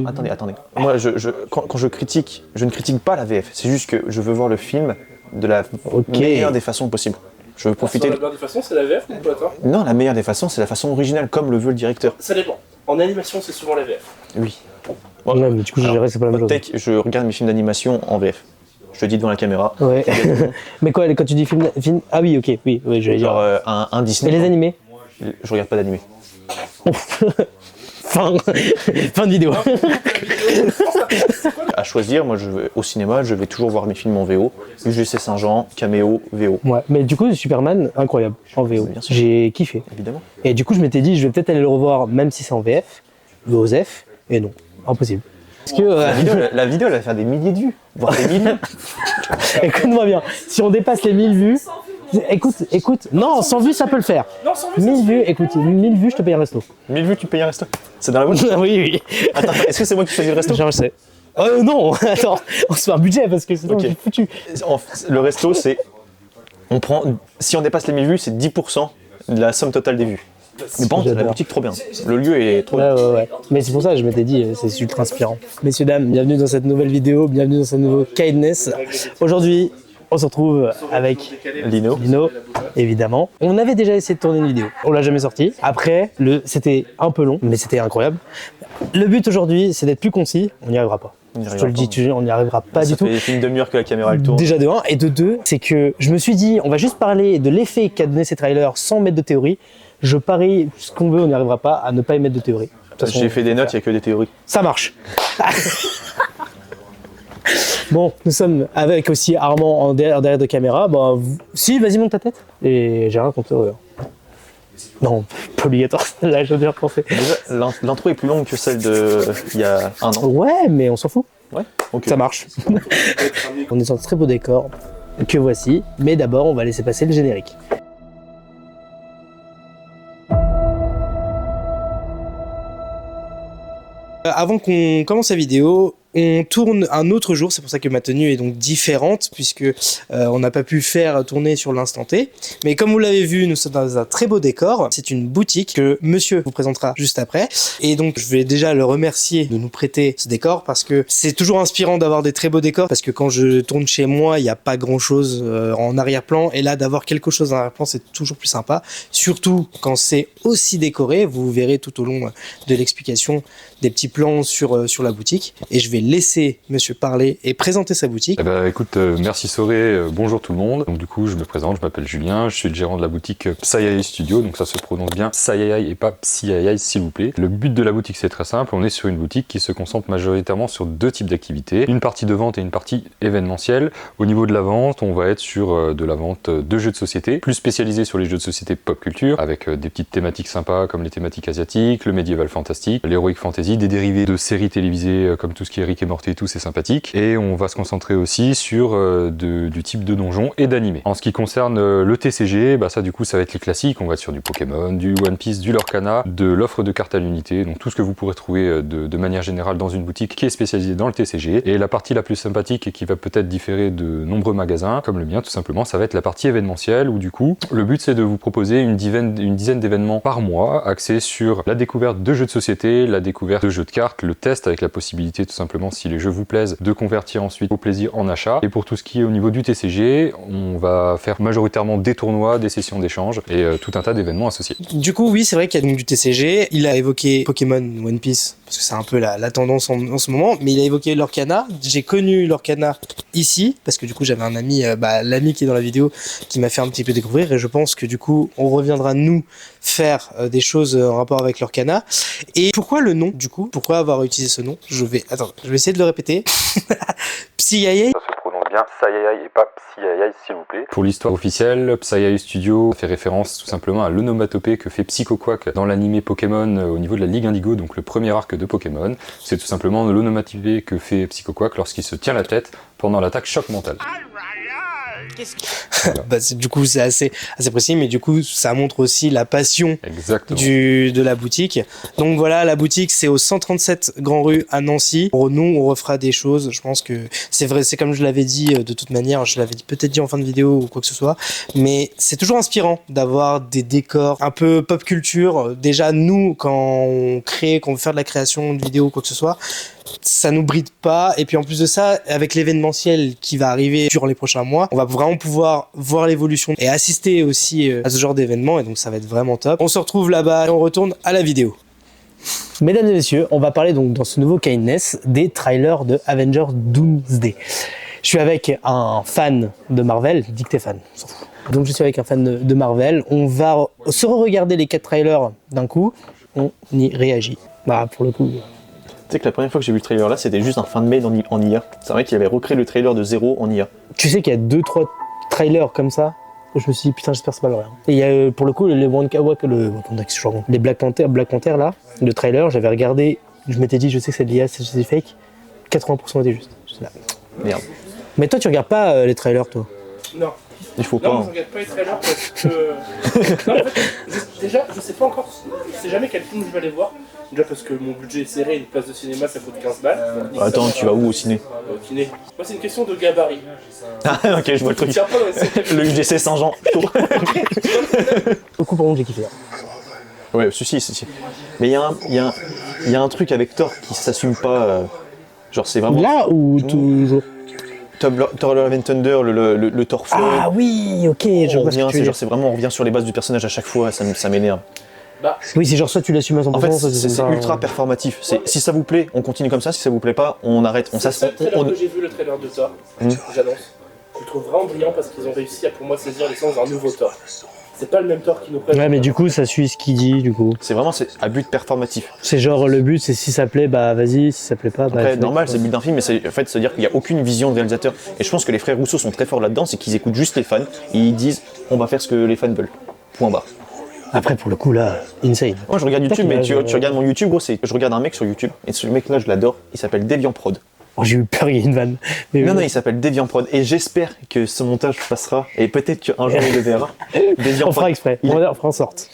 attendez. Moi, quand je critique, je ne critique pas la VF. C'est juste que je veux voir le film de la meilleure des façons possibles. Je veux profiter. La meilleure des façons, c'est la VF ou pas toi? Non, la meilleure des façons, c'est la façon originale, comme le veut le directeur. Ça dépend. En animation, c'est souvent la VF. Oui. Ouais, mais du coup, je dirais que c'est pas la même chose. Tech, je regarde mes films d'animation en VF. Je le dis devant la caméra. Ouais. Mais quoi, quand tu dis film... Ah oui, ok, oui, j'allais dire. Genre un Disney. Et les animés? Je regarde pas d'animé. Fin de vidéo. À choisir, moi, au cinéma, je vais toujours voir mes films en VO. UGC Saint-Jean, Caméo, VO. Ouais, mais du coup, Superman, incroyable, en VO. J'ai kiffé. Évidemment. Et du coup, je m'étais dit, je vais peut-être aller le revoir, même si c'est en VF, VOSF, et non, impossible. Parce que, La vidéo, elle va faire des milliers de vues, voire des millions. Écoute-moi bien, si on dépasse les 1000 vues, écoute, non, 100 vues, ça peut le faire. Non, 100 vues, 1000 vues, écoute, 1000 vues, je te paye un resto. 1000 vues, tu payes un resto. C'est dans la boîte. Oui. Attends, est-ce que c'est moi qui choisis le resto? Je sais. Non, attends, on se fait un budget parce que sinon, j'ai foutu. Le resto, c'est... Si on dépasse les 1000 vues, c'est 10% de la somme totale des vues. Mais par contre, la boutique, trop bien. Le lieu est trop bien. Ouais. Mais c'est pour ça que je m'étais dit, c'est ultra inspirant. Messieurs, dames, bienvenue dans cette nouvelle vidéo, bienvenue dans ce nouveau Kindness. Aujourd'hui, on se retrouve avec Lino, évidemment. On avait déjà essayé de tourner une vidéo, on l'a jamais sortie. Après, c'était un peu long, mais c'était incroyable. Le but aujourd'hui, c'est d'être plus concis, on n'y arrivera pas. Je te le dis, on n'y arrivera pas du tout. Ça fait une demi-heure que la caméra elle tourne. Déjà de 1, et de 2, c'est que je me suis dit, on va juste parler de l'effet qu'a donné ces trailers sans mettre de théorie. Je parie ce qu'on veut, on n'y arrivera pas à ne pas y mettre de théorie. J'ai fait des notes, il n'y a que des théories. Ça marche. Bon, nous sommes avec aussi Armand derrière de caméra. Bah, si, vas-y, monte ta tête. Et j'ai rien contre eux. Non, pas obligatoire, là je viens de penser. Déjà, l'intro est plus longue que celle d'il y a un an. Ouais, mais on s'en fout. Ouais, ok. Ça marche. On est dans un très beau décor que voici. Mais d'abord, on va laisser passer le générique. Avant qu'on commence la vidéo, on tourne un autre jour, c'est pour ça que ma tenue est donc différente, puisque on n'a pas pu faire tourner sur l'instant T. Mais comme vous l'avez vu, nous sommes dans un très beau décor. C'est une boutique que monsieur vous présentera juste après. Et donc, je vais déjà le remercier de nous prêter ce décor, parce que c'est toujours inspirant d'avoir des très beaux décors, parce que quand je tourne chez moi, il n'y a pas grand-chose en arrière-plan. Et là, d'avoir quelque chose en arrière-plan, c'est toujours plus sympa. Surtout quand c'est aussi décoré. Vous verrez tout au long de l'explication des petits plans sur la boutique. Et je vais laisser monsieur parler et présenter sa boutique. Eh ben, écoute, merci Soré, bonjour tout le monde. Donc du coup, je me présente, je m'appelle Julien, je suis le gérant de la boutique Psiaiai Studio, donc ça se prononce bien Psiaiai et pas Psiaiai s'il vous plaît. Le but de la boutique c'est très simple, on est sur une boutique qui se concentre majoritairement sur deux types d'activités, une partie de vente et une partie événementielle. Au niveau de la vente, on va être sur de la vente de jeux de société, plus spécialisé sur les jeux de société pop culture, avec des petites thématiques sympas comme les thématiques asiatiques, le médiéval fantastique, l'heroic fantasy, des dérivés de séries télévisées comme tout ce qui est Rick et Morty et tout, c'est sympathique. Et on va se concentrer aussi sur du type de donjon et d'animé. En ce qui concerne le TCG, bah ça du coup ça va être les classiques, on va être sur du Pokémon, du One Piece, du Lorcana, de l'offre de cartes à l'unité, donc tout ce que vous pourrez trouver de manière générale dans une boutique qui est spécialisée dans le TCG. Et la partie la plus sympathique et qui va peut-être différer de nombreux magasins, comme le mien tout simplement, ça va être la partie événementielle où du coup le but c'est de vous proposer une dizaine d'événements par mois axés sur la découverte de jeux de société, la découverte de jeux de cartes, le test avec la possibilité tout simplement si les jeux vous plaisent de convertir ensuite au plaisir en achat. Et pour tout ce qui est au niveau du TCG, on va faire majoritairement des tournois, des sessions d'échange et tout un tas d'événements associés. Du coup oui, c'est vrai qu'il y a donc du TCG, il a évoqué Pokémon, One Piece, parce que c'est un peu la tendance en ce moment, mais il a évoqué Lorcana. J'ai connu Lorcana ici, parce que du coup j'avais un ami, l'ami qui est dans la vidéo, qui m'a fait un petit peu découvrir, et je pense que du coup on reviendra nous faire des choses en rapport avec Lorcana. Et pourquoi le nom du coup? Pourquoi avoir utilisé ce nom? Je vais essayer de le répéter. Psiaiai. Ça se prononce bien Psiaiai et pas Psiaiai s'il vous plaît. Pour l'histoire officielle, Psiaiai Studio fait référence tout simplement à l'onomatopée que fait Psycho Quack dans l'animé Pokémon au niveau de la Ligue Indigo, donc le premier arc de Pokémon. C'est tout simplement l'onomatopée que fait Psycho Quack lorsqu'il se tient la tête pendant l'attaque choc mental. Bah, du coup, c'est assez précis, mais du coup, ça montre aussi la passion Exactement. de la boutique. Donc voilà, la boutique, c'est au 137 Grand Rue à Nancy. Pour nous, on refera des choses. Je pense que c'est vrai, c'est comme je l'avais dit de toute manière, je l'avais peut-être dit en fin de vidéo ou quoi que ce soit, mais c'est toujours inspirant d'avoir des décors un peu pop culture. Déjà, nous, quand on crée, quand on veut faire de la création de vidéos ou quoi que ce soit, ça nous bride pas. Et puis en plus de ça, avec l'événementiel qui va arriver durant les prochains mois, on va vraiment pouvoir voir l'évolution et assister aussi à ce genre d'événement. Et donc ça va être vraiment top. On se retrouve là-bas et on retourne à la vidéo. Mesdames et messieurs, on va parler donc dans ce nouveau Kindness des trailers de Avengers Doomsday. Je suis avec un fan de Marvel, dis que t'es fan, on s'en fout. Donc je suis avec un fan de Marvel, on va se re-regarder les 4 trailers d'un coup, on y réagit. Bah pour le coup... Tu sais que la première fois que j'ai vu le trailer là, c'était juste un fin de mail en IA. C'est vrai qu'il avait recréé le trailer de zéro en IA. Tu sais qu'il y a 2-3 trailers comme ça où je me suis dit putain j'espère que c'est pas le vrai. Et il y a pour le coup les Black Panther là, le trailer, j'avais regardé, je m'étais dit je sais que c'est de l'IA, c'est fake, 80% était juste. Là. Merde. Mais toi tu regardes pas les trailers toi? Non. Il faut Non, pas. je Hein. regarde pas les trailers parce que. Non, en fait, déjà, je sais pas encore. Je sais jamais quel film je vais aller voir. Déjà parce que mon budget est serré, une place de cinéma ça coûte 15 balles. Attends, tu vas où au ciné? Au ciné. Moi, c'est une question de gabarit. Ah ok, je vois le truc. Tiens pas dans les cinq- Le UGC Saint-Jean. Au coup par contre j'ai kiffé. Ouais, ceci. Mais il y a un truc avec Thor qui s'assume pas. Genre c'est vraiment. Là ou toujours? Thor Love and Thunder, le Thor feu. Ah oui, ok, je on vois ce que revient, tu veux dire. c'est vraiment on revient sur les bases du personnage à chaque fois, ça m'énerve. Bah, Oui, c'est genre soit tu l'assumes à 100%, En fait, soit c'est ça, ultra performatif. Si ça vous plaît, on continue comme ça. Si ça vous plaît pas, on arrête. c'est le seul trailer que j'ai vu, le trailer de Thor. J'annonce. Je le trouve vraiment brillant parce qu'ils ont réussi à pour moi saisir l'essence d'un nouveau Thor. C'est pas le même Thor qui nous présente. Ouais, mais du coup, ça suit ce qu'il dit, du coup. C'est vraiment à but performatif. C'est genre, le but, c'est si ça plaît, bah vas-y, si ça plaît pas, bah... Après, normal, c'est le but d'un film, mais c'est en fait, c'est-à-dire qu'il n'y a aucune vision de réalisateur. Et je pense que les frères Rousseau sont très forts là-dedans, c'est qu'ils écoutent juste les fans et ils disent on va faire ce que les fans veulent. Point barre. Après, pour le coup, là, insane. Moi, je regarde YouTube, mais tu Peut-être regardes mon YouTube, gros, je regarde un mec sur YouTube, et ce mec-là, je l'adore, il s'appelle Deviant Prod. Oh, j'ai eu peur, il y a une vanne. Mais Non, il s'appelle Deviant Prod, et j'espère que ce montage passera, et peut-être qu'un jour il le verra. Deviant on fera exprès, on fera en sorte.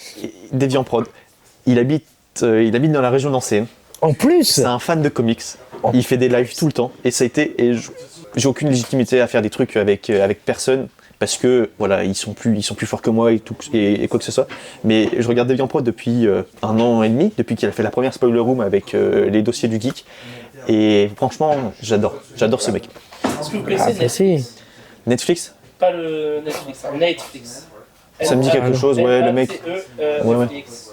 Deviant Prod, il habite dans la région nancéenne. En plus, C'est un fan de comics. Il fait des lives tout le temps. Et ça a été. Et j'ai aucune légitimité à faire des trucs avec personne. Parce que voilà, ils sont plus forts que moi et tout et quoi que ce soit. Mais je regarde Deviant Prod depuis 1 an et demi, depuis qu'il a fait la première Spoiler Room avec les dossiers du geek. Et franchement, j'adore ce mec. Est-ce que vous connaissez ah, si. Netflix, Pas le Netflix, hein, Netflix. ça me dit quelque chose, ouais, le mec. N-A-T-E, Ouais. Netflix.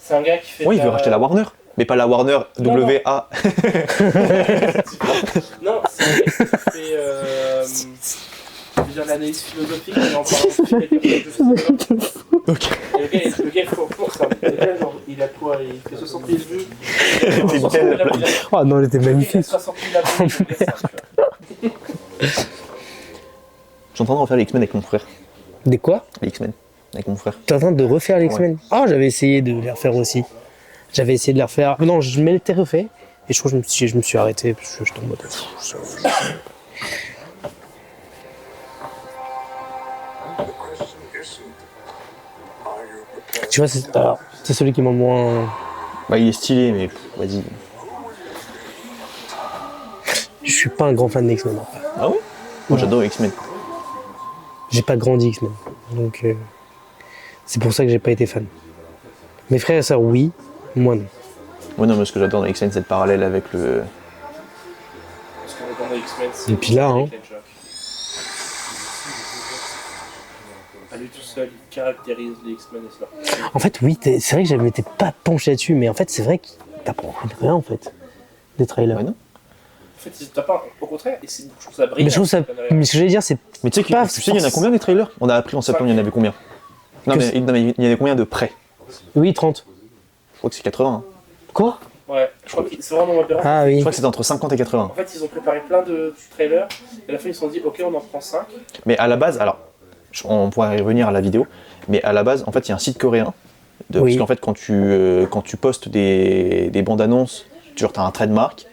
C'est un gars qui fait. Ouais, il veut racheter la Warner. Mais pas la Warner Non, non. WA. Non, c'est un gars qui fait. Je veux dire, l'analyse philosophique, on en parle. Ok. Et le gars, il faut ça. Le gars, genre, il a quoi? Il fait 60 000 vues. T'es 60 belle, 000 la abonnés. Oh non, elle était Il a magnifique. 60 000 abonnés, je veux dire ça, tu vois. J'entends de refaire les X-Men avec mon frère. Des quoi? Les X-Men avec mon frère. T'es en train de refaire les X-Men? Ah, j'avais essayé de les refaire aussi. J'avais essayé de les refaire. Non, je m'étais refait. Et je crois que je me suis arrêté parce que j'étais en mode. Tu vois, c'est celui qui m'a moins. Bah, il est stylé, mais vas-y. Je suis pas un grand fan d'X-Men. En fait. Ah ouais? Moi, j'adore les X-Men. J'ai pas grandi X-Men. Donc, c'est pour ça que j'ai pas été fan. Mes frères et sœurs, oui. Moi, non. Moi, non, mais ce que j'adore dans X-Men, c'est le parallèle avec le. Parce qu'on est dans les X-Men, c'est. Et puis là, hein. À lui tout seul, il caractérise les X-Men et cela. En fait, oui, c'est vrai que je m'étais pas penché là-dessus, mais en fait, c'est vrai que t'apprends rien en fait. Des trailers. Ouais, non? En fait, t'as pas. Au contraire, et je trouve ça brillant. Mais je trouve ça. Mais ce que j'allais dire, c'est. Mais tu sais, Pas il y en a combien des trailers? On a appris en septembre, il y en avait combien? Non, mais il y en avait combien de prêts? Oui, 30. Je crois que c'est 80. Hein. Quoi? Ouais, je crois que c'est vraiment aberrant. Ah Je oui. crois que c'était entre 50 et 80. En fait, ils ont préparé plein de trailers, et à la fin, ils se sont dit, ok, on en prend 5. Mais à la base, alors, on pourra y revenir à la vidéo, mais à la base, en fait, il y a un site coréen. Oui. Parce qu'en fait, quand tu postes des bandes annonces, tu as un trademark,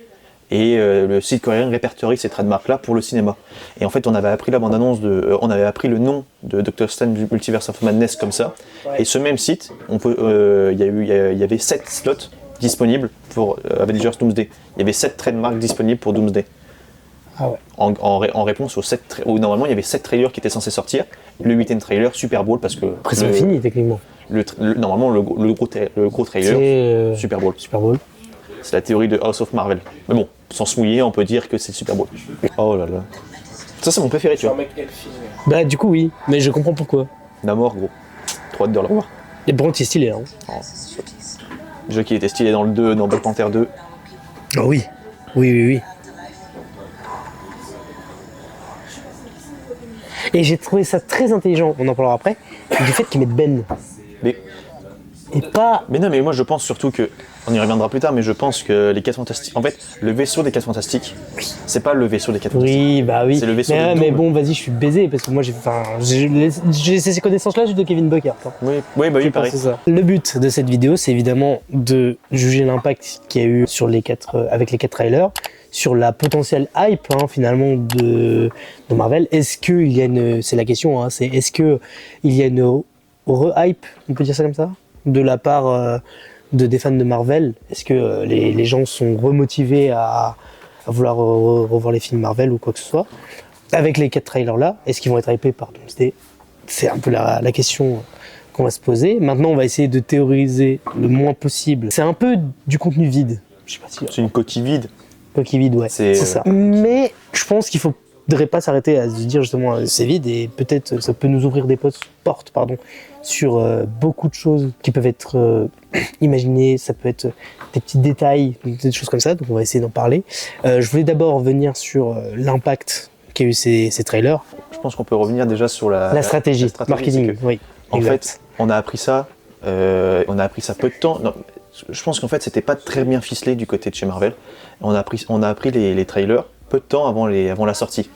et le site coréen répertorie ces trademarks-là pour le cinéma. Et en fait, on avait appris la bande-annonce on avait appris le nom de Dr. Strange Multiverse of Madness comme ça. Ouais. Et ce même site, il y avait 7 slots disponibles pour Avengers Doomsday. Il y avait 7 trademarks disponibles pour Doomsday. Ah ouais. En réponse aux 7 où normalement il y avait 7 trailers qui étaient censés sortir. Le 8e trailer, Super Bowl, parce que Après, c'est fini, techniquement. normalement le gros trailer, C'est Super Bowl. Super Bowl. C'est la théorie de House of Marvel. Mais bon, sans se mouiller, on peut dire que c'est Super Bowl. Oh là là. Ça, c'est mon préféré, tu C'est un vois. mec elfine. Bah, du coup, oui. Mais je comprends pourquoi. Namor, gros. Trop hâte de le revoir. Et bon, c'est stylé, hein. Jeu qui était stylé dans le 2, dans Black Panther 2. Ah oui. Oui. Et j'ai trouvé ça très intelligent, on en parlera après, du fait qu'ils mettent Ben. Mais, Et pas. mais non, mais moi je pense surtout que. On y reviendra plus tard, mais je pense que les 4 Fantastiques. En fait, le vaisseau des 4 Fantastiques, c'est pas le vaisseau des 4 Fantastiques. Oui, bah oui. C'est le vaisseau mais, de mais Doom. bon, vas-y, je suis baisé parce que moi j'ai ces connaissances-là, j'ai de Kevin Buckert. Hein. Oui, bah oui, pareil. C'est ça. Le but de cette vidéo, c'est évidemment de juger l'impact qu'il y a eu sur les avec les 4 trailers, sur la potentielle hype finalement de Marvel. Est-ce qu'il y a une, c'est la question, c'est est-ce que il y a une re-hype, on peut dire ça comme ça, de la part des fans de Marvel? Est-ce que les gens sont remotivés à vouloir revoir les films Marvel ou quoi que ce soit? Avec les 4 trailers là, est-ce qu'ils vont être hypés par Doomsday? C'est un peu la question qu'on va se poser. Maintenant, on va essayer de théoriser le moins possible. C'est un peu du contenu vide. Je sais pas si C'est une coquille vide. coquille vide, ouais. C'est ça. Mais je pense qu'il faudrait pas s'arrêter à se dire justement c'est vide et peut-être ça peut nous ouvrir des portes, sur beaucoup de choses qui peuvent être imaginées. Ça peut être des petits détails, des choses comme ça. Donc on va essayer d'en parler. Je voulais d'abord revenir sur l'impact qu'a eu ces trailers. Je pense qu'on peut revenir déjà sur la stratégie, marketing, c'est que, oui. En exact. fait, on a appris ça peu de temps. Non, je pense qu'en fait, c'était pas très bien ficelé du côté de chez Marvel. On a appris les trailers peu de temps avant la sortie.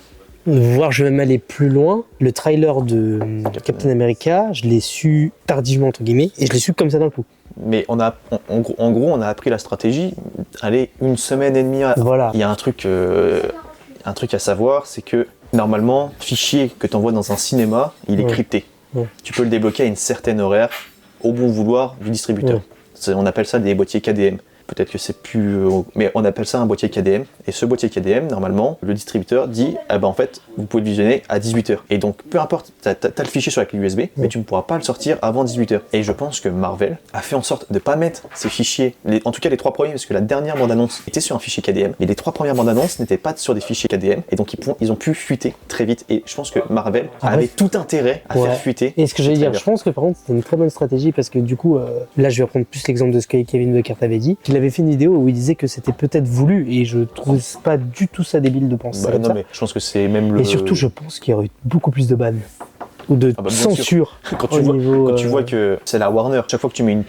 Voire je vais même aller plus loin. Le trailer de Captain America, je l'ai su tardivement entre guillemets, et je l'ai su comme ça d'un coup. Mais en gros, on a appris la stratégie. Allez, 1 semaine et demie. Voilà. Il y a un truc à savoir, c'est que normalement, fichier que tu envoies dans un cinéma, il est Ouais. crypté. Ouais. Tu peux le débloquer à une certaine horaire, au bon vouloir du distributeur. On appelle ça des boîtiers KDM. Peut-être que c'est plus... mais on appelle ça un boîtier KDM. Et ce boîtier KDM, normalement, le distributeur dit en fait, vous pouvez le visionner à 18h. Et donc, peu importe, t'as le fichier sur la clé USB, mais tu ne pourras pas le sortir avant 18h. Et je pense que Marvel a fait en sorte de ne pas mettre ces fichiers, en tout cas les 3 premiers, parce que la dernière bande-annonce était sur un fichier KDM, mais les 3 premières bandes-annonces n'étaient pas sur des fichiers KDM. Et donc, ils ont pu fuiter très vite. Et je pense que Marvel avait tout intérêt à faire fuiter. Et ce que j'allais dire, trailers. je pense que par contre, c'est une très bonne stratégie parce que du coup, là, je vais reprendre plus l'exemple de ce que Kevin Buckert avait dit. Il avait fait une vidéo où il disait que c'était peut-être voulu et je trouve pas du tout ça débile de penser comme Non, ça. mais je pense que c'est même le... Et surtout, je pense qu'il y aurait eu beaucoup plus de ban ou de Ah bah, bien censure Quand au tu, vois, niveau. quand tu vois que c'est la Warner, chaque fois que tu mets un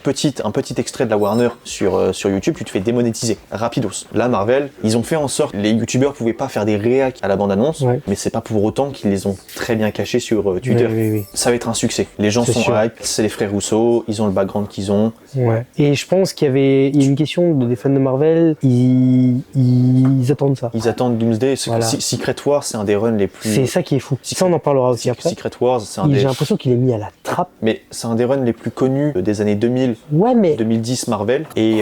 petit extrait de la Warner sur YouTube, tu te fais démonétiser, rapidos. Là, Marvel, ils ont fait en sorte, les youtubeurs pouvaient pas faire des réacs à la bande-annonce, Ouais. mais c'est pas pour autant qu'ils les ont très bien cachés sur Twitter. Oui. Ça va être un succès. Les gens C'est sont sûr. hype, c'est les frères Rousseau, ils ont le background qu'ils ont. Ouais. Et je pense qu'il y a une question des fans de Marvel, ils attendent ça. Ils attendent Doomsday. Voilà. Secret Wars, c'est un des runs les plus... C'est ça qui est fou. Ça, on en parlera aussi après. Secret Wars, c'est un J'ai des... l'impression qu'il est mis à la trappe. Mais c'est un des runs les plus connus des années 2000, Ouais, mais 2010 Marvel. Et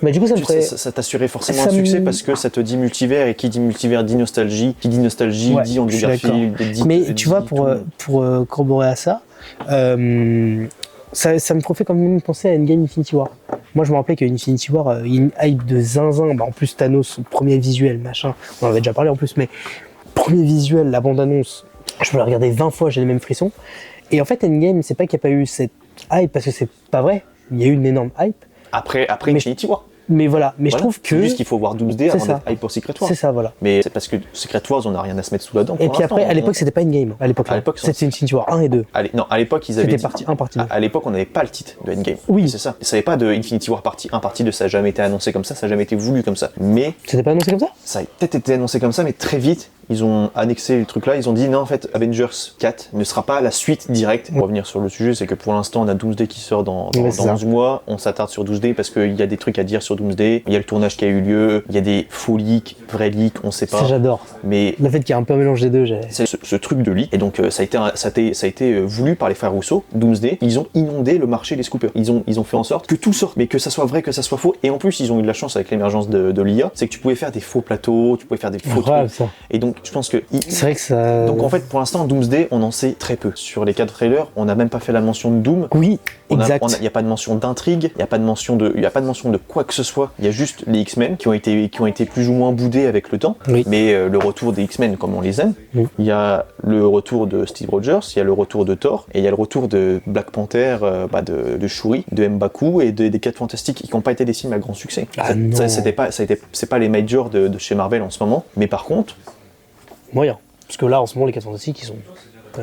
mais du coup, ça me ferait. ça t'assurait forcément ça un succès me- parce que ça te dit multivers, et qui dit multivers dit nostalgie, qui dit nostalgie Ouais, dit Andrew je suis Garfield, dit... Mais tu vois, dit pour tout. corroborer à ça, ça me fait quand même penser à Endgame Infinity War. Moi, je me rappelais que Infinity War, il y a une hype de zinzin. Bah, en plus, Thanos, premier visuel, machin. On en avait déjà parlé en plus, mais premier visuel, la bande-annonce, je peux la regarder 20 fois, j'ai les mêmes frissons. Et en fait, Endgame, c'est pas qu'il n'y a pas eu cette hype, parce que c'est pas vrai. Il y a eu une énorme hype. Après Mais Infinity War. Mais voilà, mais Voilà. je trouve que. C'est juste qu'il faut voir Doomsday C'est avant ça. d'être hype pour Secret Wars. C'est ça, voilà. Mais c'est parce que Secret Wars, on n'a rien à se mettre sous la dent. Et pour puis après, l'instant. à l'époque, c'était pas Endgame. À l'époque, À l'époque, c'était Infinity War 1 et 2. Non, à l'époque, ils avaient C'était dit... partie 1, partie 2. À l'époque, on n'avait pas le titre de Endgame. Oui. C'est ça. Ça n'avait pas de Infinity War partie 1, partie 2, ça n'a jamais été annoncé comme ça n'a jamais été voulu comme ça. Mais C'était pas annoncé comme ça? ça a peut-être été annoncé comme ça, mais très vite, ils ont annexé le truc là, ils ont dit non en fait Avengers 4 ne sera pas la suite directe. Pour revenir sur le sujet, c'est que pour l'instant on a Doomsday qui sort dans 11 mois, on s'attarde sur Doomsday parce qu'il y a des trucs à dire sur Doomsday, il y a le tournage qui a eu lieu, il y a des faux leaks, vrais leaks, on sait pas. Ça j'adore. Mais le fait qu'il y a un peu un mélange des deux, c'est ce truc de leak, et donc ça a été voulu par les frères Rousseau, Doomsday, ils ont inondé le marché des scoopers. Ils ont fait en sorte que tout sorte, mais que ça soit vrai, que ça soit faux, et en plus ils ont eu de la chance avec l'émergence de l'IA, c'est que tu pouvais faire des faux plateaux, tu pouvais faire des faux trucs. Ça. Et donc je pense que... C'est vrai que ça... Donc en fait pour l'instant Doomsday on en sait très peu. Sur les 4 trailers, on n'a même pas fait la mention de Doom. Oui, exact. Il n'y a pas de mention d'intrigue, il n'y a pas de mention de quoi que ce soit. Il y a juste les X-Men qui ont été plus ou moins boudés avec le temps. Oui. Mais le retour des X-Men comme on les aime. Oui. Il y a le retour de Steve Rogers, il y a le retour de Thor, et il y a le retour de Black Panther, de Shuri, de M'Baku et des 4 Fantastiques qui n'ont pas été des films à grand succès. C'est pas les majors de chez Marvel en ce moment. Mais par contre... Moyen. Parce que là en ce moment les 4 Fantastiques ils sont...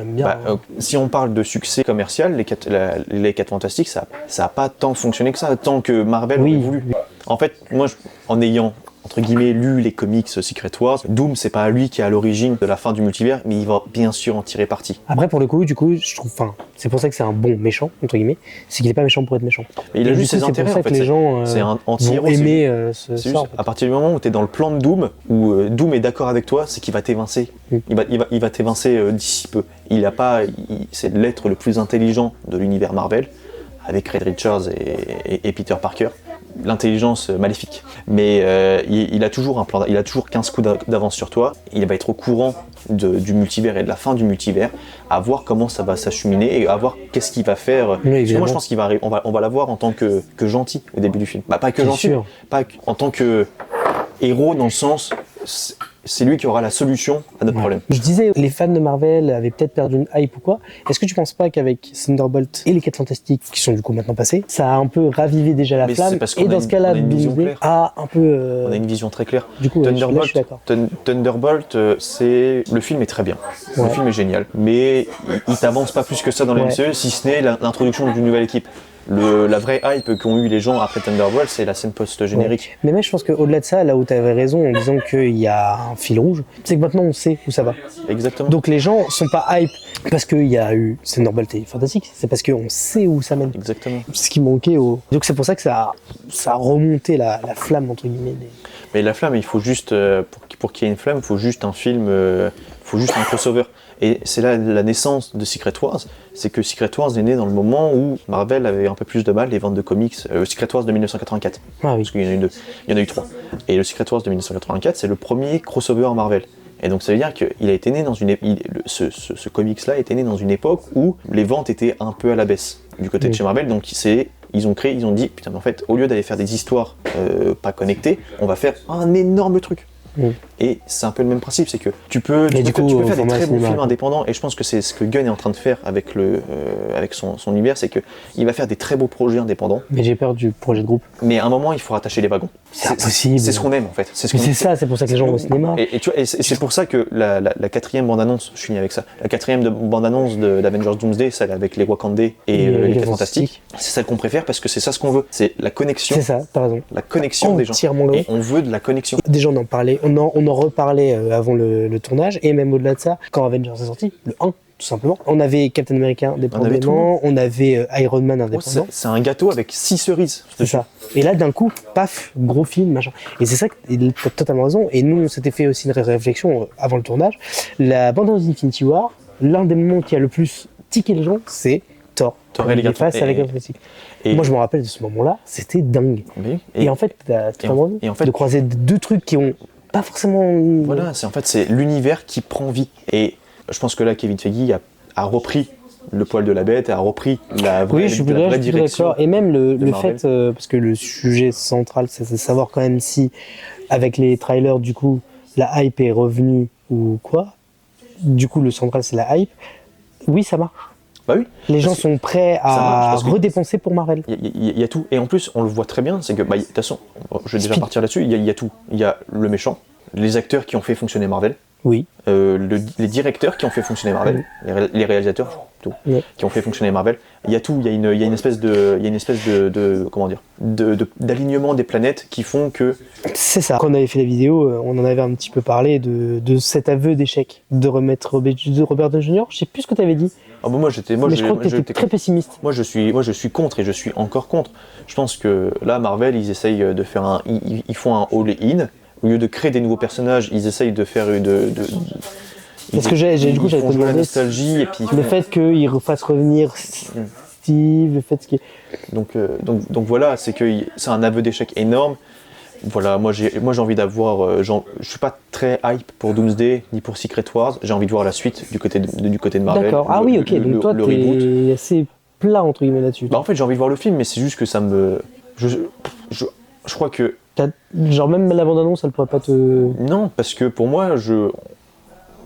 Bien, si on parle de succès commercial, les 4 Fantastiques, ça a pas tant fonctionné que ça, tant que Marvel aurait voulu. En fait, moi, en ayant entre guillemets lu les comics Secret Wars, Doom c'est pas lui qui est à l'origine de la fin du multivers, mais il va bien sûr en tirer parti. Après pour le coup, du coup, je trouve, c'est pour ça que c'est un bon méchant entre guillemets, c'est qu'il est pas méchant pour être méchant. Mais il a juste ses intérêts en fait. Les gens c'est un anti-héros. Aimer ça. En fait. À partir du moment où tu es dans le plan de Doom, où Doom est d'accord avec toi, c'est qu'il va t'évincer. Il va t'évincer d'ici peu. C'est l'être le plus intelligent de l'univers Marvel, avec Reed Richards et Peter Parker. L'intelligence maléfique. Mais il a toujours un plan, il a toujours 15 coups d'avance sur toi. Il va être au courant du multivers et de la fin du multivers, à voir comment ça va s'acheminer et à voir qu'est-ce qu'il va faire. Oui, parce que moi je pense on va l'avoir en tant que gentil au début du film. Pas que gentil, pas en tant que héros dans le sens... C'est lui qui aura la solution à notre problème. Je disais, les fans de Marvel avaient peut-être perdu une hype ou quoi. Est-ce que tu penses pas qu'avec Thunderbolt et les 4 Fantastiques, qui sont du coup maintenant passés, ça a un peu ravivé déjà la flamme? Et dans ce cas-là, Doomsday a un peu... On a une vision très claire. Du coup, Thunderbolt, je suis d'accord. Thunderbolt, le film est très bien. Le film est génial. Mais il t'avance pas plus que ça dans la MCU, si ce n'est l'introduction d'une nouvelle équipe. La vraie hype qu'ont eu les gens après Thunderbolt, c'est la scène post-générique. Mais je pense qu'au-delà de ça, là où tu avais raison en disant qu'il y a un fil rouge, c'est que maintenant on sait où ça va. Exactement. Donc les gens sont pas hype parce qu'il y a eu Thunderbolt et Fantastique, c'est parce qu'on sait où ça mène. Exactement. Ce qui manquait au... Donc c'est pour ça que ça a remonté la flamme, entre guillemets. Mais la flamme, il faut juste, pour qu'il y ait une flamme, il faut juste un film, faut juste un crossover. Et c'est là la naissance de Secret Wars, c'est que Secret Wars est né dans le moment où Marvel avait un peu plus de mal, les ventes de comics, Secret Wars de 1984, parce qu'il y en a eu 2, il y en a eu 3. Et le Secret Wars de 1984, c'est le premier crossover Marvel. Et donc ça veut dire qu'il a été né dans ce comics-là a été né dans une époque où les ventes étaient un peu à la baisse du côté de chez Marvel, donc ils ont dit, putain mais en fait, au lieu d'aller faire des histoires pas connectées, on va faire un énorme truc. Et c'est un peu le même principe, c'est que tu peux faire des très bons films indépendants, et je pense que c'est ce que Gunn est en train de faire avec son univers, c'est qu'il va faire des très beaux projets indépendants. Mais j'ai peur du projet de groupe. Mais à un moment, il faut rattacher les wagons. C'est impossible. C'est ce qu'on aime en fait. C'est pour ça que les gens vont au cinéma. Et c'est pour ça que la 4e bande-annonce, je finis avec ça, la 4e bande-annonce d'Avengers Doomsday, celle avec les Wakandais et les 4 Fantastiques, c'est celle qu'on préfère parce que c'est ça ce qu'on veut. C'est la connexion. C'est ça, t'as raison. La connexion des gens. Et on veut de la connexion. Déjà on en parlait, on en reparlait avant le tournage, et même au-delà de ça, quand Avengers est sorti, le 1, tout simplement, on avait Captain America indépendamment, on avait Iron Man indépendant. C'est un gâteau avec 6 cerises. C'est ça. Et là, d'un coup, paf, gros film, machin. Et c'est ça, t'as totalement raison. Et nous, on s'était fait aussi une réflexion avant le tournage. La bande-annonce d'Infinity War, l'un des moments qui a le plus tiqué les gens, c'est Thor. Et les gars face avec un classique. Moi, je me rappelle de ce moment-là, c'était dingue. Oui. Et en fait, t'as totalement raison de croiser deux trucs qui ont pas forcément... Voilà, c'est l'univers qui prend vie. Et je pense que là, Kevin Feige a repris le poil de la bête, a repris la vraie direction. Et même le fait, parce que le sujet central, c'est de savoir quand même si, avec les trailers, du coup, la hype est revenue ou quoi. Du coup, le central, c'est la hype. Oui, ça marche. Bah oui. Les gens sont prêts à redépenser pour Marvel. Il y a tout. Et en plus, on le voit très bien, c'est que, de toute façon, je vais déjà partir là-dessus, il y a tout. Il y a le méchant, les acteurs qui ont fait fonctionner Marvel. Oui. Les directeurs qui ont fait fonctionner Marvel, les réalisateurs plutôt, qui ont fait fonctionner Marvel. Il y a tout, il y a une espèce de comment dire, d'alignement des planètes qui font que. C'est ça. Quand on avait fait la vidéo, on en avait un petit peu parlé de cet aveu d'échec de remettre Robert Downey Jr. Je sais plus ce que tu avais dit. Ah bah Je crois que tu étais très pessimiste. Moi je suis contre et je suis encore contre. Je pense que là Marvel ils essayent de faire ils font un all-in. Au lieu de créer des nouveaux personnages, ils essayent de faire Parce que j'avais ils font te jouer la demandé nostalgie et puis le fait qu'ils refassent revenir Steve, le fait qu'il... donc voilà, c'est un aveu d'échec énorme. Voilà, moi j'ai envie d'avoir, je suis pas très hype pour Doomsday ni pour Secret Wars. J'ai envie de voir la suite du côté de Marvel. D'accord. Ah oui, ok. Donc toi t'es assez plat entre guillemets là-dessus. Bah en fait j'ai envie de voir le film, mais c'est juste que ça me, je crois que genre même la bande-annonce, elle pourrait pas te... Non, parce que pour moi,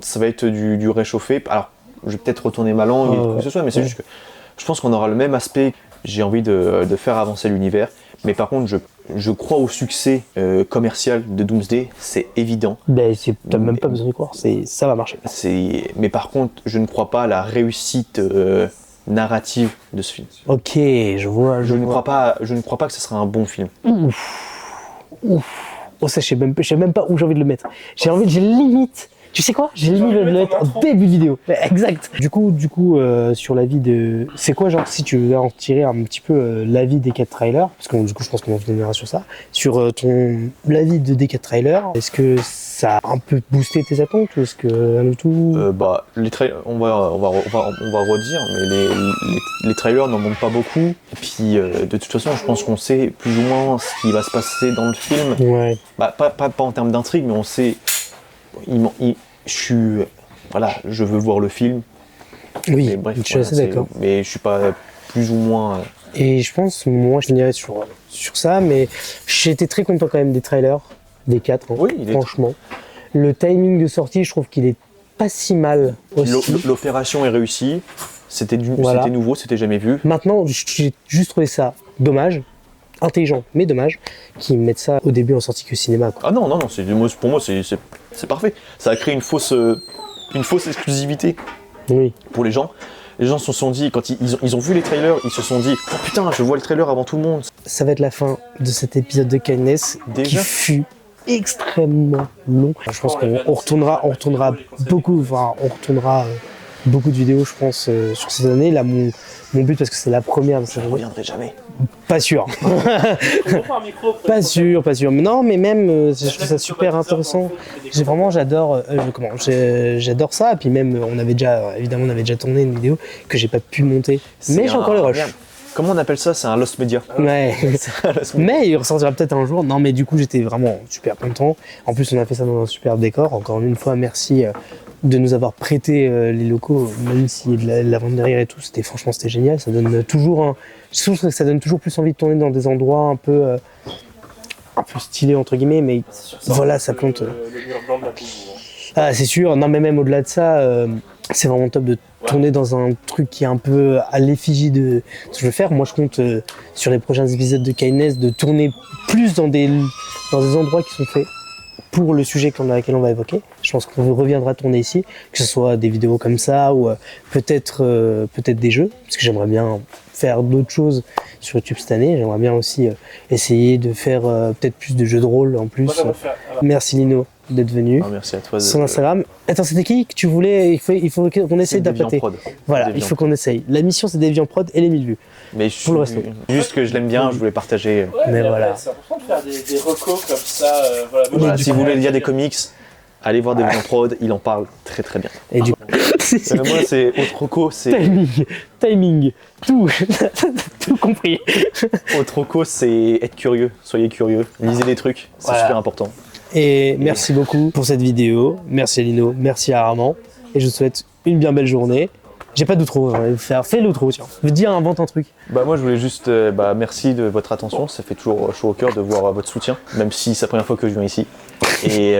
ça va être du réchauffé. Alors, je vais peut-être retourner ma langue et quoi que ce soit, mais c'est juste que je pense qu'on aura le même aspect. J'ai envie de faire avancer l'univers, mais par contre, je crois au succès commercial de Doomsday, c'est évident. Ben, t'as même pas besoin de croire, ça va marcher. Mais par contre, je ne crois pas à la réussite narrative de ce film. Ok, je vois. Je ne crois pas que ce sera un bon film. Oh ça, je sais même pas où j'ai envie de le mettre. J'ai limite... Tu sais quoi? J'ai limite de le mettre en début de vidéo. Exact. Du coup, sur l'avis de... C'est quoi, genre, si tu veux en tirer un petit peu l'avis des 4 trailers, parce que du coup, je pense qu'on reviendra sur ça, sur l'avis des 4 trailers, est-ce que ça a un peu boosté tes attentes ou est-ce que rien du tout? Les trailers, on va redire, mais les trailers n'en montrent pas beaucoup. Et puis, de toute façon, je pense qu'on sait plus ou moins ce qui va se passer dans le film. Ouais. Pas en termes d'intrigue, mais on sait... je veux voir le film. Oui, mais bref, je suis assez d'accord. Mais je suis pas plus ou moins. Et je pense, moi, je finirais sur ça, mais j'ai été très content quand même des trailers, des 4, hein, oui, franchement. Le timing de sortie, je trouve qu'il est pas si mal aussi. L'opération est réussie, c'était nouveau, c'était jamais vu. Maintenant, j'ai juste trouvé ça dommage, intelligent, mais dommage, qu'ils mettent ça au début en sortie que cinéma, quoi. Ah non, pour moi, c'est parfait. Ça a créé une fausse exclusivité pour les gens. Les gens se sont dit, quand ils ont vu les trailers, ils se sont dit « Oh putain, je vois le trailer avant tout le monde !» Ça va être la fin de cet épisode de Kindness qui fut extrêmement long. Je pense qu'on retournera beaucoup de vidéos, je pense, sur cette année. Là, mon but, parce que c'est la première... Je ne reviendrai jamais. Pas sûr. Pas sûr. Mais non, mais même, je trouve ça super intéressant. J'adore ça. Et puis même, on avait déjà tourné une vidéo que j'ai pas pu monter. Mais j'ai encore les rushs. Comment on appelle ça? C'est un lost media. Ouais. Mais il ressortira peut-être un jour. Non, mais du coup, j'étais vraiment super content. En plus, on a fait ça dans un super décor. Encore une fois, merci de nous avoir prêté les locaux, même si la vente derrière et tout, c'était génial. Ça donne toujours je trouve que ça donne toujours plus envie de tourner dans des endroits un peu stylés entre guillemets, mais voilà, ça compte. Le mur blanc de la coupe. Ah, c'est sûr. Non, mais même au-delà de ça, c'est vraiment top de tourner dans un truc qui est un peu à l'effigie de ce que je veux faire. Moi, je compte sur les prochains épisodes de Kindness de tourner plus dans des endroits qui sont faits pour le sujet lequel on va évoquer. Je pense qu'on reviendra tourner ici, que ce soit des vidéos comme ça ou peut-être des jeux, parce que j'aimerais bien faire d'autres choses sur YouTube cette année. J'aimerais bien aussi essayer de faire peut-être plus de jeux de rôle en plus. Merci Lino d'être venu. Merci à toi. Son Instagram. Attends, c'était qui que tu voulais? Il faut qu'on essaye d'appeler. Voilà, il faut qu'on essaye. La mission, c'est Deviant Prod et les 1000 vues. Mais pour le resto. Juste que je l'aime bien, je voulais partager. Mais voilà. C'est important de faire des recos comme ça. Voilà, si vous voulez lire des comics, allez voir Deviant Prod, il en parle très très bien. Et du coup, moi, c'est autre reco, c'est timing, tout compris. Autre reco, c'est être curieux. Soyez curieux, lisez des trucs, c'est super important. Et merci beaucoup pour cette vidéo. Merci Lino, merci à Armand. Et je vous souhaite une bien belle journée. J'ai pas d'outro, fais l'outro, tiens. Je veux dire, invente un truc. Moi je voulais juste, merci de votre attention, ça fait toujours chaud au cœur de voir votre soutien, même si c'est la première fois que je viens ici. Et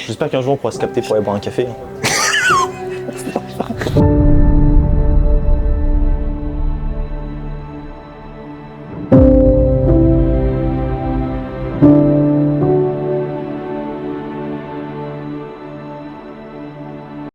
j'espère qu'un jour on pourra se capter pour aller boire un café.